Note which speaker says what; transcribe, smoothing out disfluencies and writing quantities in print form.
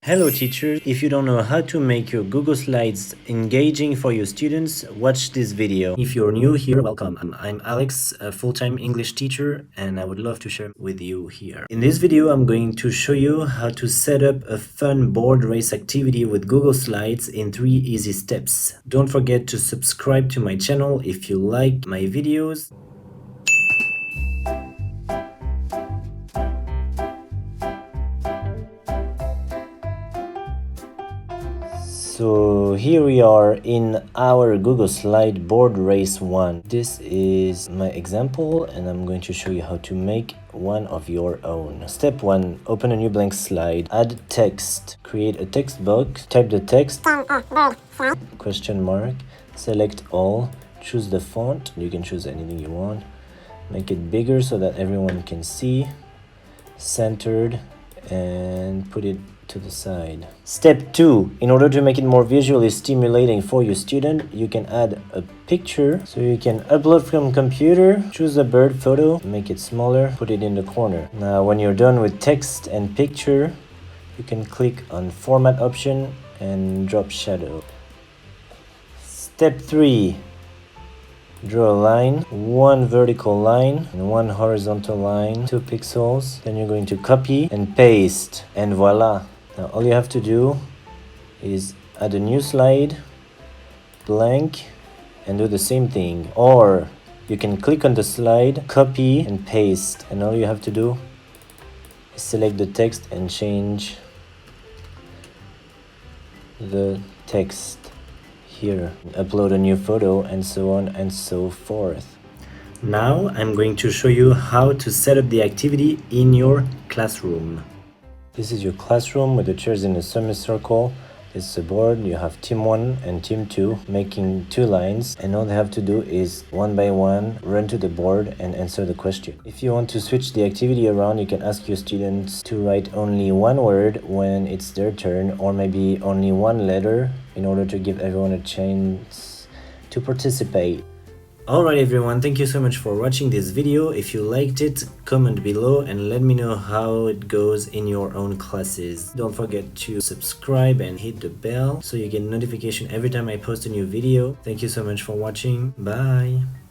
Speaker 1: Hello teachers, if you don't know how to make your Google Slides engaging for your students, watch this video. If you're new here, welcome. I'm Alex, a full-time English teacher, and I would love to share with you here. In this video, I'm going to show you how to set up a fun board race activity with Google Slides in 3 easy steps. Don't forget to subscribe to my channel if you like my videos. So here we are in our Google Slide board race 1. This is my example and I'm going to show you how to make one of your own. Step 1. Open a new blank slide. Add text. Create a text box. Type the text. Question mark. Select all. Choose the font. You can choose anything you want. Make it bigger so that everyone can see. Centered. And put it to the side. Step 2. In order to make it more visually stimulating for your student, you can add a picture. So you can upload from computer, choose a bird photo, make it smaller, put it in the corner. Now when you're done with text and picture, you can click on format option and drop shadow. Step 3. Draw a line, one vertical line and one horizontal line, 2 pixels. Then you're going to copy and paste, and voila. Now all you have to do is add a new slide, blank, and do the same thing. Or you can click on the slide, copy and paste, and all you have to do is select the text and change the text here, upload a new photo, and so on and so forth. Now I'm going to show you how to set up the activity in your classroom. This is your classroom with the chairs in a semicircle. It's the board. You have team 1 and team 2 making 2 lines, and all they have to do is one by one run to the board and answer the question. If you want to switch the activity around, you can ask your students to write only one word when it's their turn, or maybe only one letter, in order to give everyone a chance to participate. Alright everyone, thank you so much for watching this video. If you liked it, comment below and let me know how it goes in your own classes. Don't forget to subscribe and hit the bell so you get notification every time I post a new video. Thank you so much for watching. Bye!